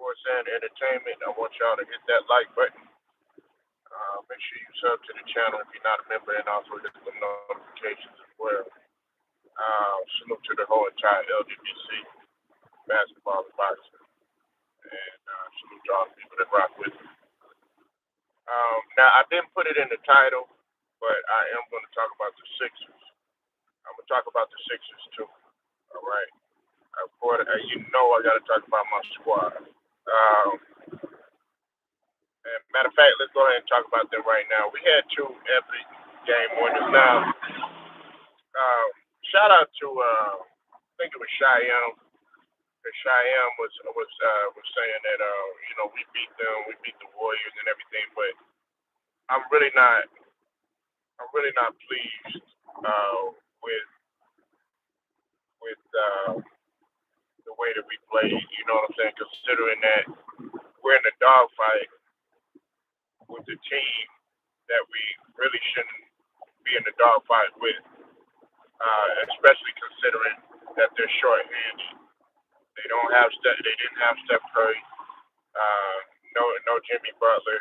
Sports and Entertainment. I want y'all to hit that like button. Make sure you sub to the channel if you're not a member, and also hit the notifications as well. Salute to the whole entire LGBT basketball and boxing, and salute to all the people that rock with me. Now, I didn't put it in the title, but I am going to talk about the Sixers. I'm going to talk about the Sixers too. All right. Of course, you know I got to talk about my squad. And matter of fact, let's go ahead and talk about them right now. We had two epic game winners. Now, shout out to I think it was Cheyenne. Because Cheyenne was saying that we beat the Warriors and everything, but I'm really not pleased with the way that we played. You know what I'm saying? Considering that we're in a dogfight with the team that we really shouldn't be in the dogfight with, especially considering that they're short-handed. They don't have They didn't have Steph Curry. Uh, no Jimmy Butler.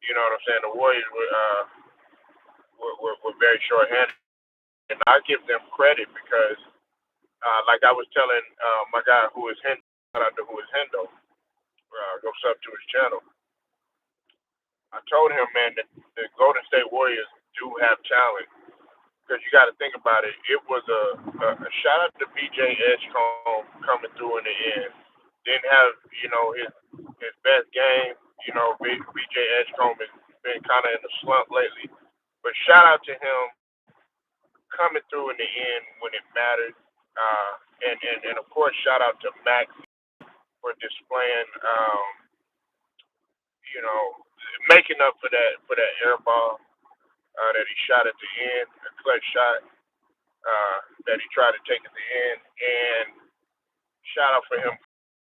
You know what I'm saying? The Warriors were very short-handed, and I give them credit because, like I was telling my guy who is Hendo, shout out to who is Hendo, go sub to his channel. I told him, man, that the Golden State Warriors do have talent because you got to think about it. It was a shout out to BJ Edgecombe coming through in the end. Didn't have his best game. BJ Edgecombe has been kind of in the slump lately, but shout out to him coming through in the end when it mattered. And of course, shout out to Max for displaying, you know, making up for that air ball that he shot at the end, a clutch shot that he tried to take at the end, and shout out for him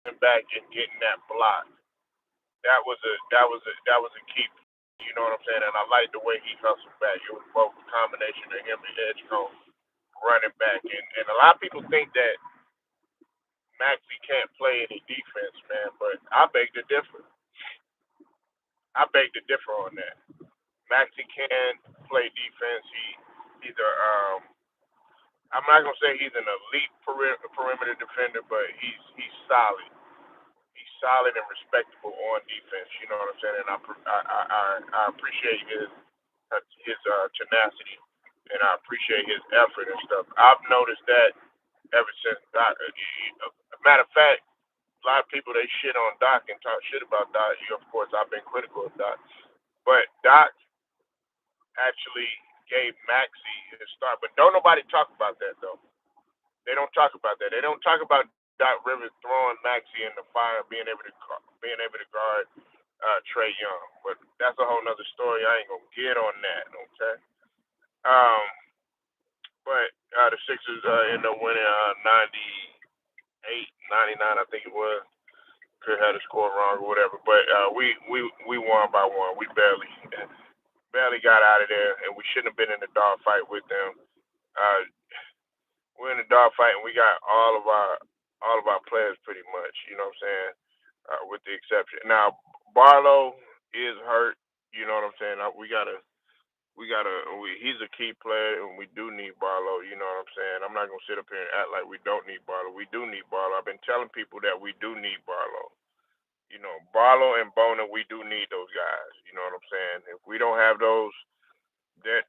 coming back and getting that block. That was a key. You know what I'm saying? And I like the way he hustled back. It was both a combination of him and Edgecombe running back, and a lot of people think that Maxie can't play any defense, man. But I beg to differ. I beg to differ on that. Maxie can play defense. He's a I'm not gonna say he's an elite perimeter defender, but he's solid. He's solid and respectable on defense. You know what I'm saying? And I appreciate his tenacity, and I appreciate his effort and stuff. I've noticed that ever since Doc. Matter of fact, a lot of people they shit on Doc and talk shit about Doc. Of course, I've been critical of Doc, but Doc actually gave Maxie his start. But don't nobody talk about that though. They don't talk about that. They don't talk about Doc Rivers throwing Maxie in the fire, being able to guard Trey Young. But that's a whole nother story. I ain't gonna get on that. Okay. Um, but the Sixers end up winning 98, 99, I think it was. Could have the score wrong or whatever. But we won by one. We barely got out of there, and we shouldn't have been in the dogfight with them. Uh, we're in the dogfight, and we got all of our players pretty much. You know what I'm saying? With the exception now, Barlow is hurt. You know what I'm saying? He's a key player, and we do need Barlow. You know what I'm saying? I'm not gonna sit up here and act like we don't need Barlow. We do need Barlow. I've been telling people that we do need Barlow. Barlow and Bona, we do need those guys. You know what I'm saying? If we don't have those, that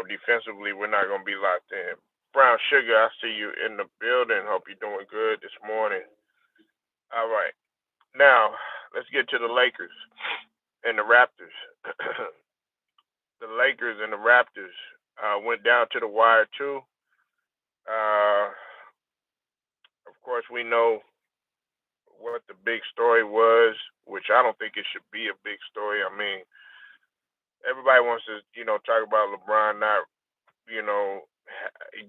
defensively, we're not gonna be locked in. Brown Sugar, I see you in the building. Hope you're doing good this morning. All right, now let's get to the Lakers and the Raptors. The Lakers and the Raptors went down to the wire too. Uh, of course, we know what the big story was, which I don't think it should be a big story. I mean, everybody wants to, talk about LeBron not, you know,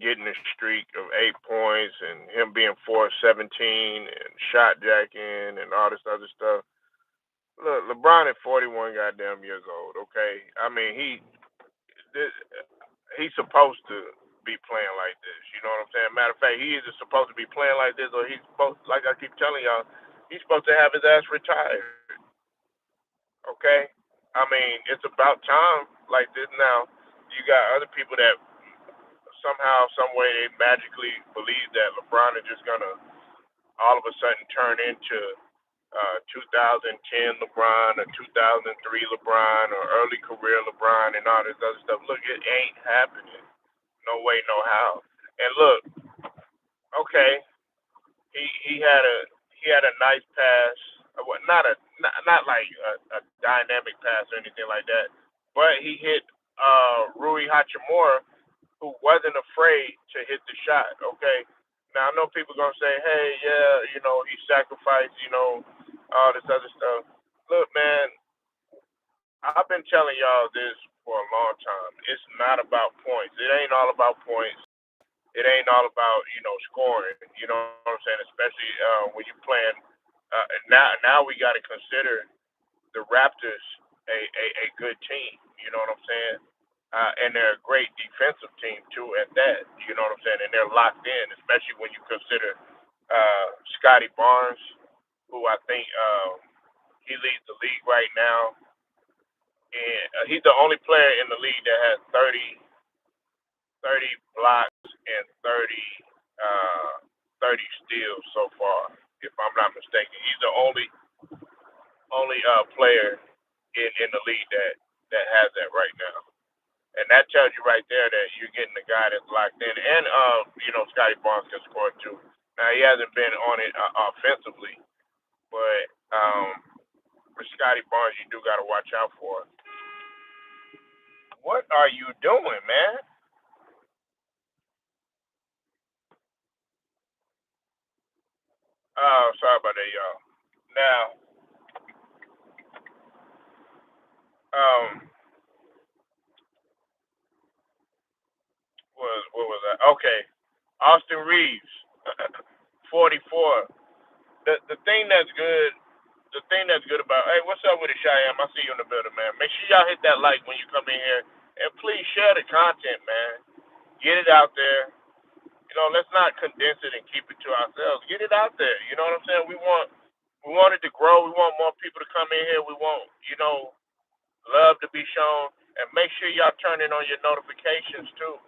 getting a streak of 8 points and him being 4-17 and shot jacking and all this other stuff. Look, LeBron is 41 goddamn years old. Okay, I mean he's supposed to be playing like this. You know what I'm saying? Matter of fact, he either supposed to be playing like this or he's supposed, like I keep telling y'all, He's supposed to have his ass retired. Okay, I mean it's about time like this now. You got other people that somehow, some way, they magically believe that LeBron is just gonna all of a sudden turn into 2010 LeBron or 2003 LeBron or early career LeBron and all this other stuff. Look, it ain't happening. No way, no how. And look, okay, he he had a nice pass. Not a not like a dynamic pass or anything like that, but he hit Rui Hachimura, who wasn't afraid to hit the shot. Okay, now I know people gonna say, hey, yeah, you know, he sacrificed, you know, all this other stuff. Look, man, I've been telling y'all this for a long time. It's not about points. It ain't all about points. It ain't all about scoring. You know what I'm saying? Especially when you're playing. Now we got to consider the Raptors a good team. You know what I'm saying? And they're a great defensive team too. At that, you know what I'm saying? And they're locked in, especially when you consider Scotty Barnes, who I think he leads the league right now, and he's the only player in the league that has 30 blocks and 30 steals so far, if I'm not mistaken. He's the only player in the league that has that right now. And that tells you right there that you're getting the guy that's locked in. And Scotty Barnes can score too. Now he hasn't been on it offensively, but for Scotty Barnes, you do got to watch out for. What are you doing, man? Sorry about that, y'all. Now, um, what was that? Okay, Austin Reeves, 44. The thing that's good, the thing that's good about, hey, what's up with it, Cheyenne? I see you in the building, man. Make sure y'all hit that like when you come in here, and please share the content, man. Get it out there. Let's not condense it and keep it to ourselves. Get it out there. You know what I'm saying? We want it to grow. We want more people to come in here. We want love to be shown, and make sure y'all turn in on your notifications too.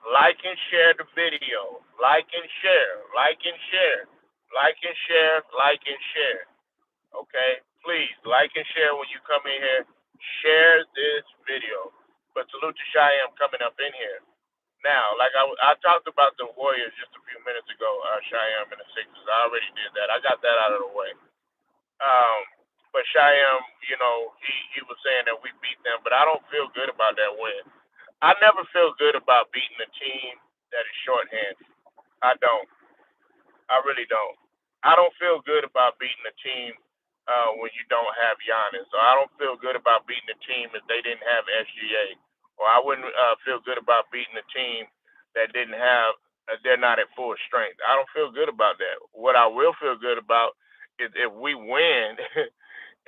Like and share the video. Like and share. Like and share. Like and share. Like and share. Okay? Please like and share when you come in here. Share this video. But salute to Cheyenne coming up in here. Now, like I talked about the Warriors just a few minutes ago, Cheyenne and the Sixers. I already did that. I got that out of the way. Um, but Cheyenne, he was saying that we beat them, but I don't feel good about that win. I never feel good about beating a team that is shorthanded. I don't. I really don't. I don't feel good about beating a team when you don't have Giannis. Or I don't feel good about beating a team if they didn't have SGA. Or I wouldn't feel good about beating a team that didn't have, they're not at full strength. I don't feel good about that. What I will feel good about is if we win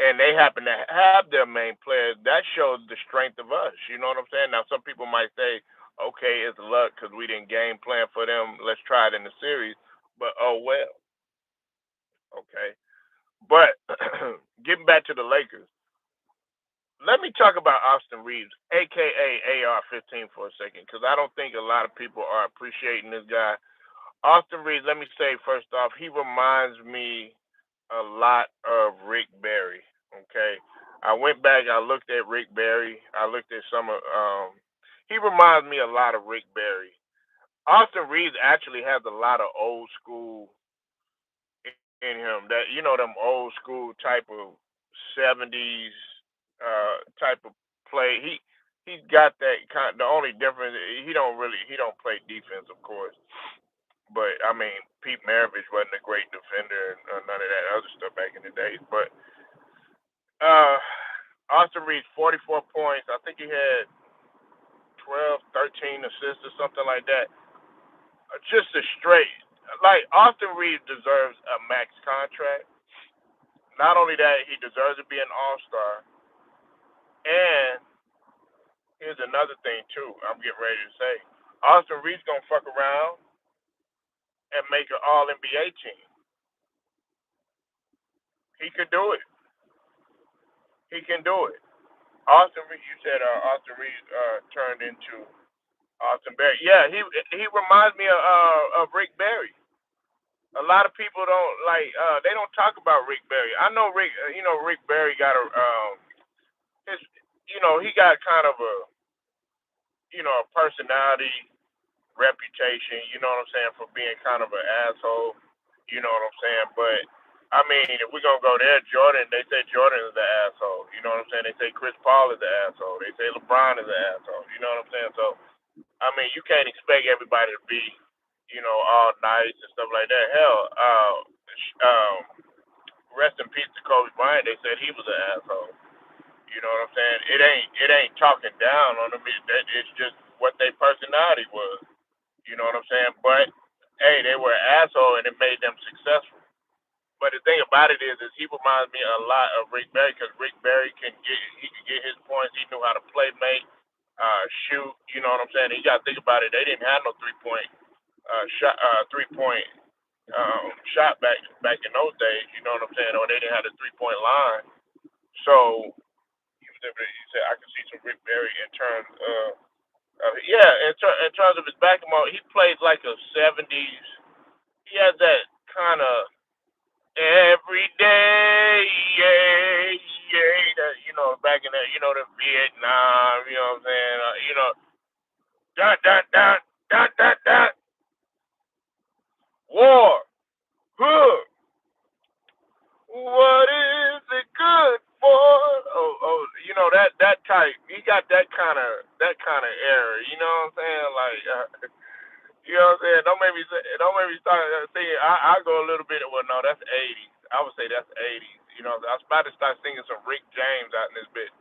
and they happen to have their main players, that shows the strength of us. You know what I'm saying? Now, some people might say, okay, it's luck because we didn't game plan for them. Let's try it in the series. But oh well, okay. But getting back to the Lakers, let me talk about Austin Reeves, aka AR-15, for a second, because I don't think a lot of people are appreciating this guy. Austin Reeves, let me say first off, he reminds me a lot of Rick Barry. Okay, I went back, I looked at Rick Barry, I looked at some of. He reminds me a lot of Rick Barry. Austin Reeves actually has a lot of old school in him. That them old school type of '70s type of play. He's got that kind. The only difference he don't play defense, of course. But I mean, Pete Maravich wasn't a great defender and none of that other stuff back in the days. But uh, Austin Reeves, 44 points. I think he had 12, 13 assists or something like that. Just a straight. Like Austin Reeves deserves a max contract. Not only that, he deserves to be an All Star. And here's another thing too. I'm getting ready to say, Austin Reeves gonna fuck around and make an All NBA team. He could do it. He can do it. Austin Reed, you said Austin Reed turned into Austin Berry. Yeah, he reminds me of Rick Barry. A lot of people don't like they don't talk about Rick Barry. I know Rick. Rick Barry got a his he got kind of a personality reputation. You know what I'm saying, for being kind of an asshole. You know what I'm saying, but I mean, if we're gonna go there, Jordan, they say Jordan is the asshole. You know what I'm saying? They say Chris Paul is the asshole. They say LeBron is the asshole. You know what I'm saying? So I mean, you can't expect everybody to be, all nice and stuff like that. Hell, rest in peace to Kobe Bryant. They said he was an asshole. You know what I'm saying? It ain't talking down on them. It's just what their personality was. You know what I'm saying? But hey, they were an asshole and it made them successful. But the thing about it is he reminds me a lot of Rick Barry because Rick Barry he could get his points. He knew how to play, make, shoot. You know what I'm saying? You got to think about it. They didn't have no 3 point shot, 3 point shot back in those days. You know what I'm saying? Or they didn't have the 3 point line. So you said I can see some Rick Barry in terms yeah, in terms of his basketball, he played like a '70s. He has that kind of every day, yeah, yeah. That back in that, the Vietnam. You know what I'm saying? Dun dun dun dun dun dun. War. Huh. What is it good for? Oh, that type. He got that kind of era. You know what I'm saying? Like, you know what I'm saying? Don't make me start singing. I go a little bit. Well, no, that's '80s. I would say that's '80s. I was about to start singing some Rick James out in this bit.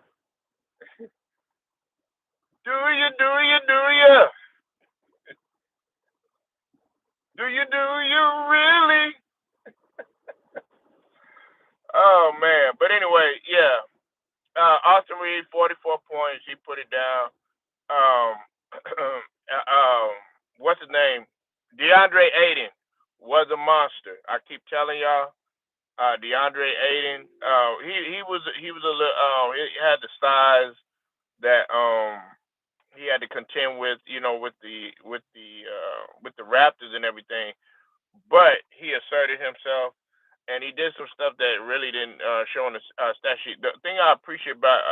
Do you do you really? Oh man. But anyway, yeah. Austin Reed, 44 points. He put it down. Um, what's his name? DeAndre Ayton was a monster. I keep telling y'all. DeAndre Ayton. He was a little. He had the size that he had to contend with. With the Raptors and everything. But he asserted himself, and he did some stuff that really didn't show on the stat sheet. The thing I appreciate about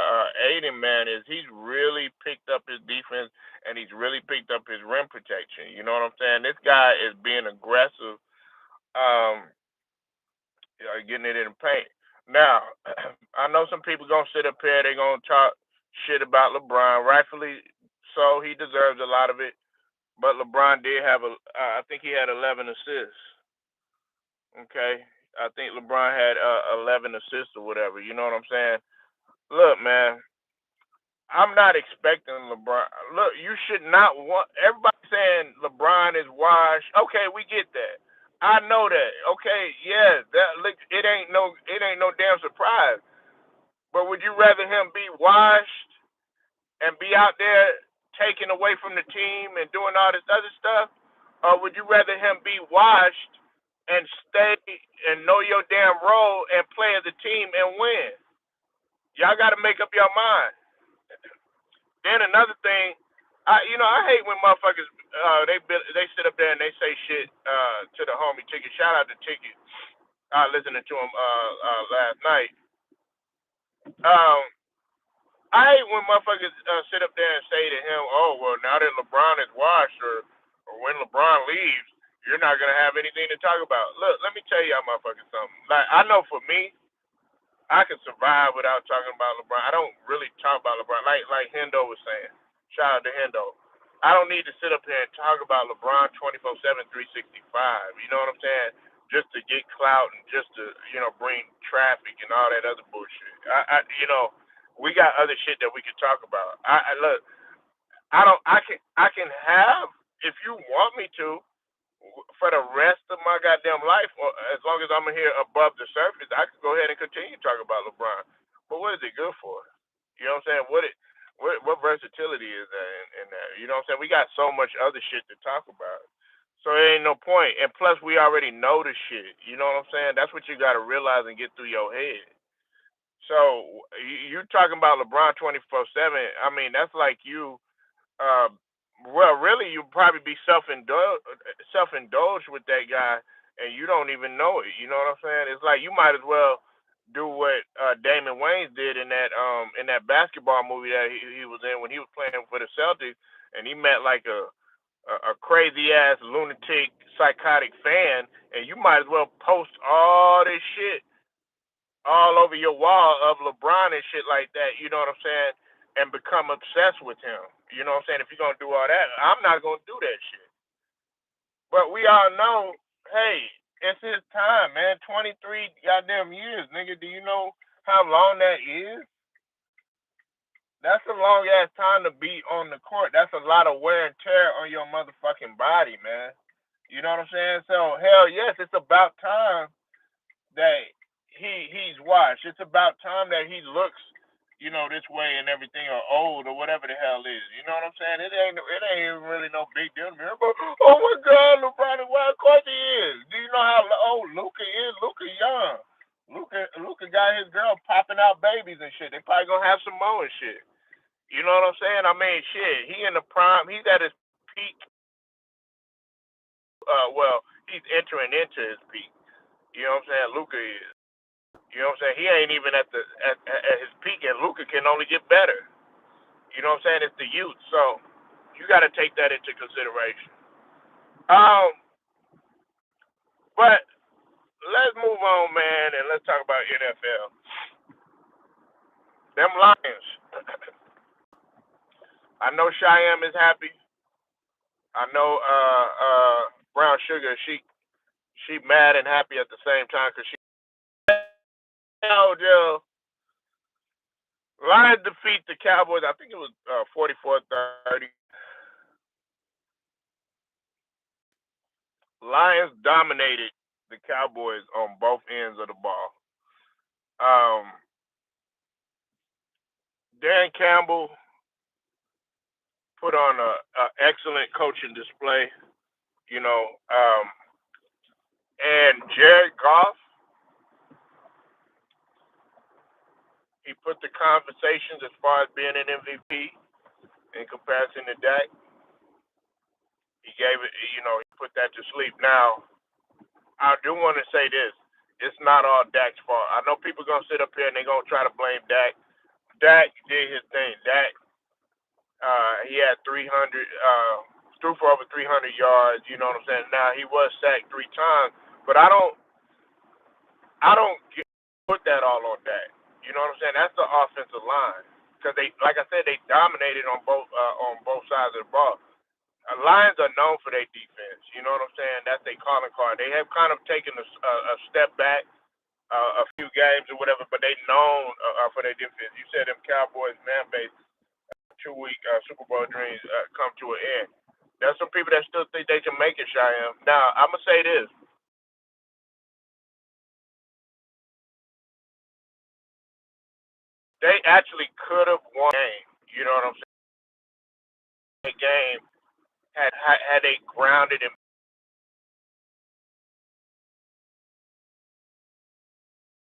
Aiden, man, is he's really picked up his defense, and he's really picked up his rim protection. You know what I'm saying? This guy is being aggressive, um, getting it in the paint. Now, I know some people gonna sit up here, they gonna talk shit about LeBron, rightfully so. He deserves a lot of it, but LeBron did have I think he had 11 assists. Okay, I think LeBron had 11 assists or whatever. You know what I'm saying? Look, man, I'm not expecting LeBron. Look, you should not want. Everybody saying LeBron is washed. Okay, we get that. I know that. Okay, yeah, it ain't no damn surprise. But would you rather him be washed and be out there taking away from the team and doing all this other stuff, or would you rather him be washed and stay and know your damn role and play as a team and win? Y'all got to make up your mind. Then another thing, I hate when motherfuckers they sit up there and they say shit to the homie Ticket. Shout out to Ticket. I listening to him last night. Um, I hate when motherfuckers sit up there and say to him, "Oh well, now that LeBron is washed, or when LeBron leaves, you're not gonna have anything to talk about." Look, let me tell y'all, motherfuckers, something. Like I know for me, I can survive without talking about LeBron. I don't really talk about LeBron, like Hendo was saying. Shout out to Hendo. I don't need to sit up here and talk about LeBron 24/7, 365. You know what I'm saying? Just to get clout and just to bring traffic and all that other bullshit. We got other shit that we can talk about. I look. I don't. I can have if you want me to for the rest of my goddamn life, or as long as I'm here above the surface, I can go ahead and continue talking about LeBron. But what is it good for? You know what I'm saying? What versatility is that in that? You know what I'm saying? We got so much other shit to talk about. So there ain't no point. And plus, we already know the shit. You know what I'm saying? That's what you got to realize and get through your head. So you're talking about LeBron 24/7. I mean, that's like you. Uh, well, really, you probably be self indulged with that guy, and you don't even know it. You know what I'm saying? It's like you might as well do what Damon Wayans did in that basketball movie that he was in when he was playing for the Celtics, and he met like a crazy ass lunatic psychotic fan, and you might as well post all this shit all over your wall of LeBron and shit like that, you know what I'm saying? And become obsessed with him. You know what I'm saying? If you're gonna do all that, I'm not gonna do that shit. But we all know, hey, it's his time, man. 23 goddamn years, nigga. Do you know how long that is? That's a long ass time to be on the court. That's a lot of wear and tear on your motherfucking body, man. You know what I'm saying? So hell yes, it's about time that he's washed. It's about time that he looks, this way and everything, or old or whatever the hell is. You know what I'm saying? It ain't even really no big deal to me. But, oh my God, LeBron, well, of course he is. Do you know how old Luca is? Luca young. Luca got his girl popping out babies and shit. They probably gonna have some more and shit. You know what I'm saying? I mean, shit. He in the prime. He's at his peak. Well, he's entering into his peak. You know what I'm saying? Luca is. You know what I'm saying? He ain't even at his peak, and Luca can only get better. You know what I'm saying? It's the youth, so you got to take that into consideration. Um, but let's move on, man, and let's talk about NFL. Them Lions. I know Cheyenne is happy. I know Brown Sugar. She mad and happy at the same time because she Joe. Lions defeat the Cowboys. I think it was 44-30. Lions dominated the Cowboys on both ends of the ball. Um, Dan Campbell put on a excellent coaching display, you know, and Jared Goff, he put the conversations as far as being an MVP in comparison to Dak. He gave it, he put that to sleep. Now, I do want to say this. It's not all Dak's fault. I know people going to sit up here and they're going to try to blame Dak. Dak did his thing. Dak, he had 300, threw for over 300 yards. You know what I'm saying? Now, he was sacked 3 times, but I don't put that all on Dak. You know what I'm saying? That's the offensive line because they, like I said, they dominated on both sides of the ball. Lions are known for their defense. You know what I'm saying? That's their calling card. They have kind of taken a step back a few games or whatever, but they known for their defense. You said them Cowboys man base 2 week Super Bowl dreams come to an end. There's some people that still think they can make it, Cheyenne. Now I'm gonna say this: they actually could have won the game. You know what I'm saying? The game had they grounded and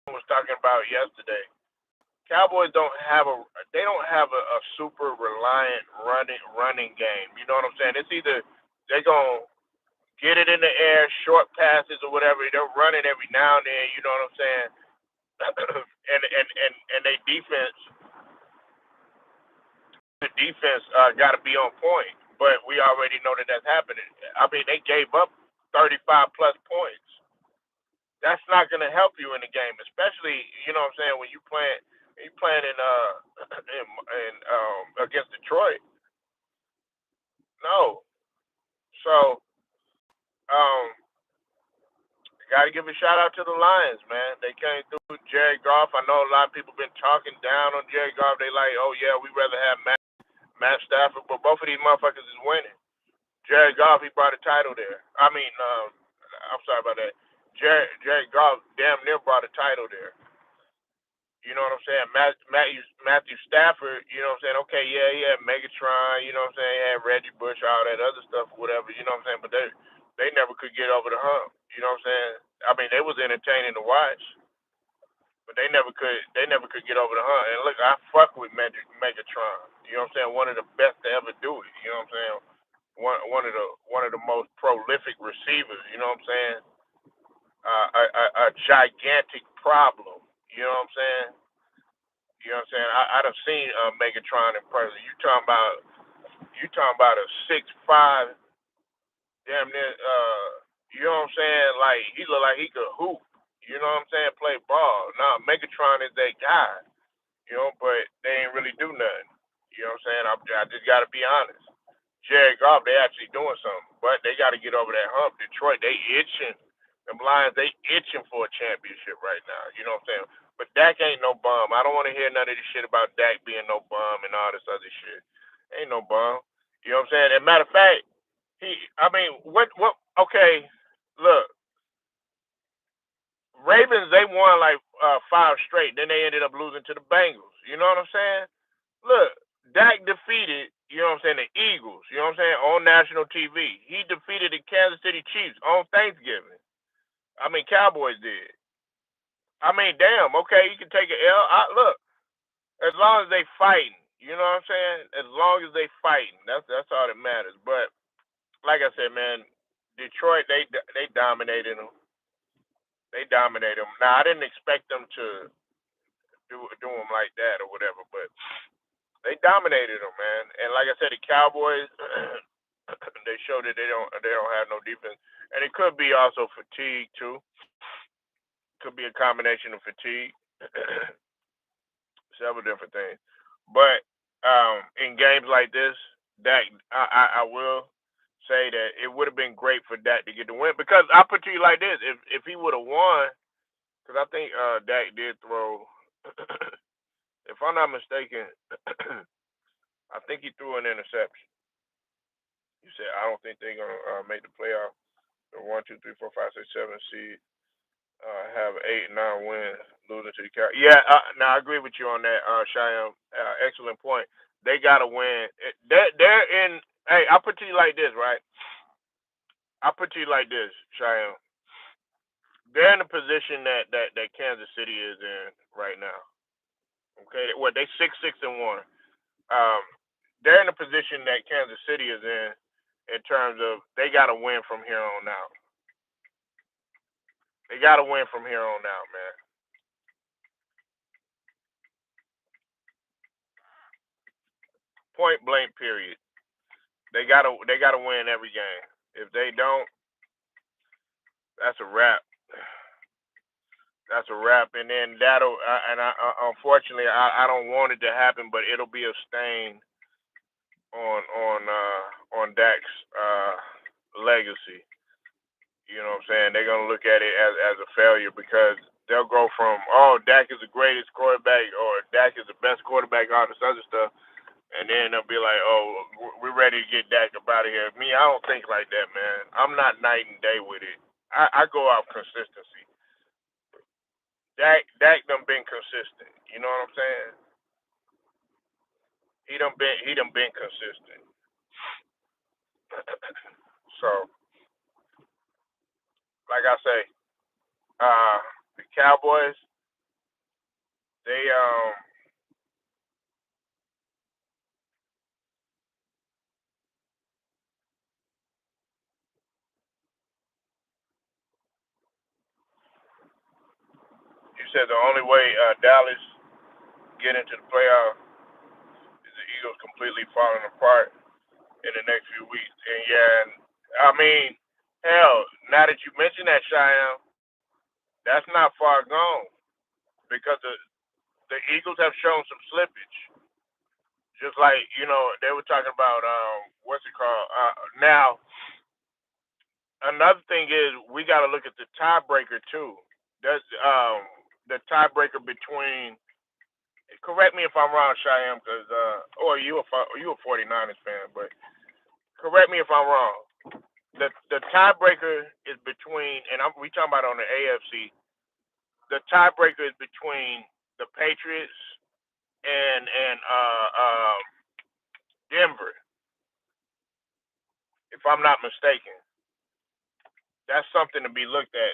was talking about yesterday. Cowboys don't have a super reliant running game. You know what I'm saying? It's either they're gonna get it in the air, short passes or whatever. They'll run it every now and then. You know what I'm saying? and they defense got to be on point. But we already know that that's happening. I mean, they gave up 35 plus points. That's not going to help you in the game, especially what I'm saying when you playing in against Detroit. No, so um, got to give a shout out to the Lions, man. They came through. Jared Goff. I know a lot of people been talking down on Jared Goff. They like, oh yeah, we rather have Matt Stafford, but both of these motherfuckers is winning. Jared Goff, he brought a title there. I mean, I'm sorry about that. Jared Goff damn near brought a title there. You know what I'm saying? Matthew Stafford, you know what I'm saying? Okay, yeah, he had Megatron, you know what I'm saying? He had Reggie Bush, all that other stuff, whatever, you know what I'm saying? But They never could get over the hump. You know what I'm saying? I mean, they was entertaining to watch, but they never could. They never could get over the hump. And look, I fuck with Megatron. You know what I'm saying? One of the best to ever do it. You know what I'm saying? One of the most prolific receivers. You know what I'm saying? A gigantic problem. You know what I'm saying? You know what I'm saying? I done seen Megatron in person. You talking about a 6'5", damn near you know what I'm saying? Like he look like he could hoop. You know what I'm saying? Play ball. Nah, Megatron is that guy. But they ain't really do nothing. You know what I'm saying? I just got to be honest. Jared Goff, they actually doing something, but they got to get over that hump. Detroit, they itching. Them Lions, they itching for a championship right now. You know what I'm saying? But Dak ain't no bum. I don't want to hear none of this shit about Dak being no bum and all this other shit. Ain't no bum. You know what I'm saying? As a matter of fact, I mean, okay, look, Ravens, they won like five straight. Then they ended up losing to the Bengals. You know what I'm saying? Look, Dak defeated, you know what I'm saying, the Eagles, you know what I'm saying, on national TV. He defeated the Kansas City Chiefs on Thanksgiving. I mean, Cowboys did. I mean, damn, okay, you can take an L. Look, as long as they fighting, you know what I'm saying? As long as they fighting, that's all that matters. But like I said, man, Detroit, they dominated them. They dominated them. Now, I didn't expect them to do them like that or whatever, but they dominated them, man. And like I said, the Cowboys, they showed that they don't have no defense, and it could be also fatigue too. Could be a combination of fatigue, several different things. But in games like this, that I will say that it would have been great for Dak to get the win because I put to you like this: if he would have won, because I think Dak did throw, if I'm not mistaken, I think he threw an interception. You said I don't think they're gonna make the playoff. The 1, 2, 3, 4, 5, 6, 7 seed have 8, 9 wins, losing to the Cowboys. Yeah, now I agree with you on that, Cheyenne. Excellent point. They gotta win. They're in. Hey, I put to you like this, right? I put to you like this, Cheyenne. They're in the position that Kansas City is in right now. Okay, what they 6-6-1. Um, they're in the position that Kansas City is in terms of they got to win from here on out. They got to win from here on out, man. Point blank, period. They gotta win every game. If they don't, that's a wrap. That's a wrap. And then unfortunately, I don't want it to happen, but it'll be a stain on Dak's legacy. You know what I'm saying? They're gonna look at it as a failure because they'll go from Dak is the greatest quarterback or Dak is the best quarterback, all this other stuff, and then they'll be like, we're ready to get Dak up out of here. Me, I don't think like that, man. I'm not night and day with it. I go off consistency. Dak done been consistent. You know what I'm saying? He done been consistent. So, like I say, the Cowboys, they you said the only way Dallas get into the playoffs is the Eagles completely falling apart in the next few weeks. And yeah, and, I mean, hell, now that you mention that, Cheyenne, that's not far gone because the Eagles have shown some slippage. Just like they were talking about what's it called? Now, another thing is we got to look at the tiebreaker too. That's the tiebreaker between. Correct me if I'm wrong, Cheyenne, because or you a 49ers fan, but correct me if I'm wrong. The tiebreaker is between, and we talking about on the AFC. The tiebreaker is between the Patriots and Denver, if I'm not mistaken. that's something to be looked at.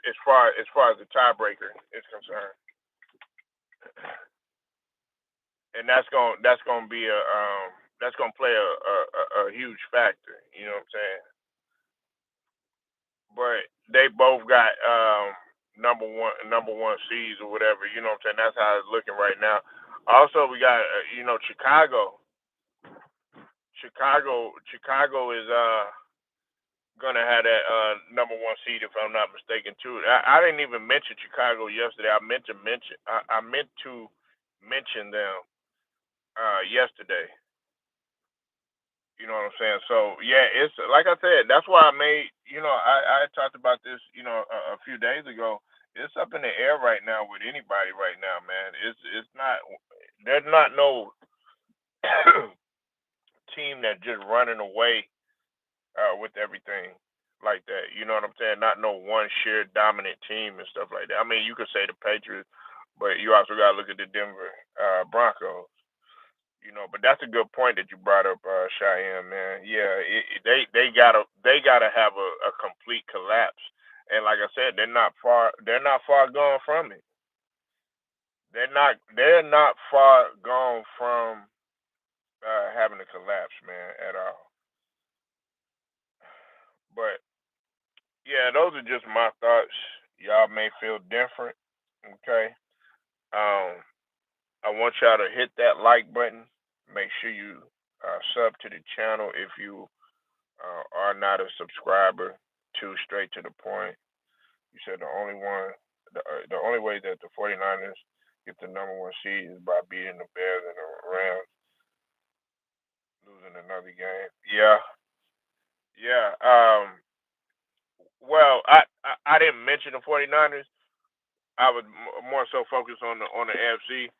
As far as the tiebreaker is concerned, and that's gonna be that's gonna play a huge factor. You know what I'm saying? But they both got number one seeds or whatever. You know what I'm saying? That's how it's looking right now. Also, we got Chicago. Chicago is gonna have that number one seed if I'm not mistaken too. I didn't even mention Chicago yesterday. I meant to mention them yesterday. You know what I'm saying? So yeah, it's like I said. That's why I made. I talked about this. A few days ago. It's up in the air right now with anybody right now, man. It's not. There's not no team that just running away with everything like that. You know what I'm saying? Not no one shared dominant team and stuff like that. I mean, you could say the Patriots, but you also got to look at the Denver Broncos. But that's a good point that you brought up, Cheyenne, man. Yeah, they gotta have a complete collapse, and like I said, they're not far. They're not far gone from it. They're not far gone from having a collapse, man, at all. But yeah, those are just my thoughts. Y'all may feel different. Okay. Um, I want y'all to hit that like button. Make sure you sub to the channel if you are not a subscriber. To straight to the point. You said the only way that the 49ers get the number one seed is by beating the Bears and the Rams, losing another game. Yeah, yeah. Well, I didn't mention the 49ers. I was more so focused on the AFC,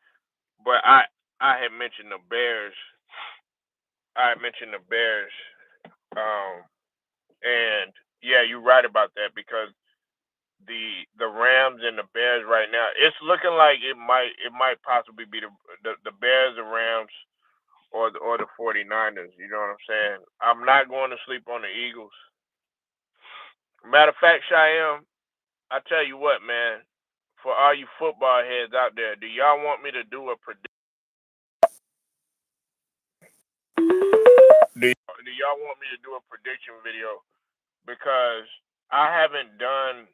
but I had mentioned the Bears. I had mentioned the Bears, um, and yeah, you're right about that because the Rams and the Bears right now, it's looking like it might possibly be the Bears, the Rams, or the 49ers. You know what I'm saying? I'm not going to sleep on the Eagles. Matter of fact, Cheyenne, I tell you what, man. For all you football heads out there, do y'all want me to do a prediction? Do y'all want me to do a prediction video? Because I haven't done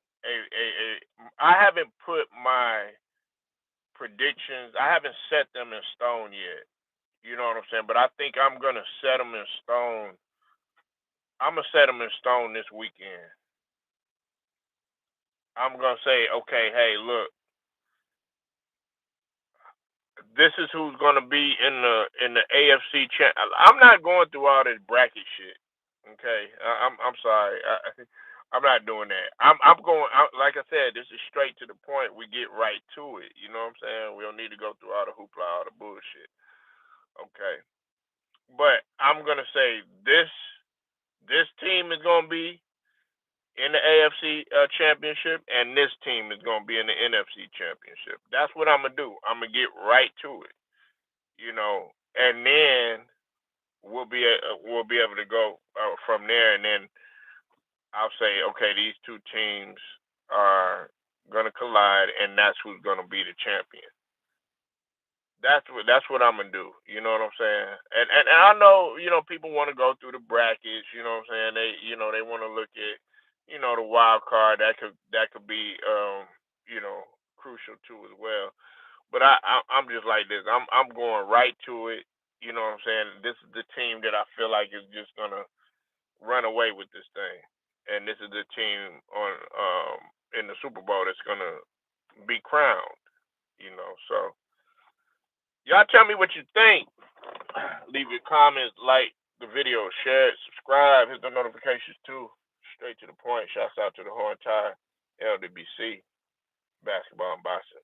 I haven't put my predictions. I haven't set them in stone yet. You know what I'm saying? But I think I'm gonna set them in stone. I'm gonna set them in stone this weekend. I'm gonna say, okay, hey, look, this is who's gonna be in the AFC champ. I'm not going through all this bracket shit. Okay, I'm sorry. I'm not doing that. I'm going. Like I said, this is straight to the point. We get right to it. You know what I'm saying? We don't need to go through all the hoopla, all the bullshit. Okay, but I'm gonna say this team is gonna be in the AFC championship, and this team is gonna be in the NFC championship. That's what I'm gonna do. I'm gonna get right to it. And then we'll be able to go from there, and then I'll say, okay, these two teams are gonna collide, and that's who's gonna be the champion. That's what I'm gonna do. You know what I'm saying? And I know people want to go through the brackets. You know what I'm saying? They want to look at the wild card that could be crucial too as well. But I'm just like this. I'm going right to it. You know what I'm saying? This is the team that I feel like is just gonna run away with this thing, and this is the team in the Super Bowl that's gonna be crowned. So y'all tell me what you think. Leave your comments, like the video, share it, subscribe, hit the notifications too. Straight to the point. Shouts out to the whole entire LWBC basketball and boxing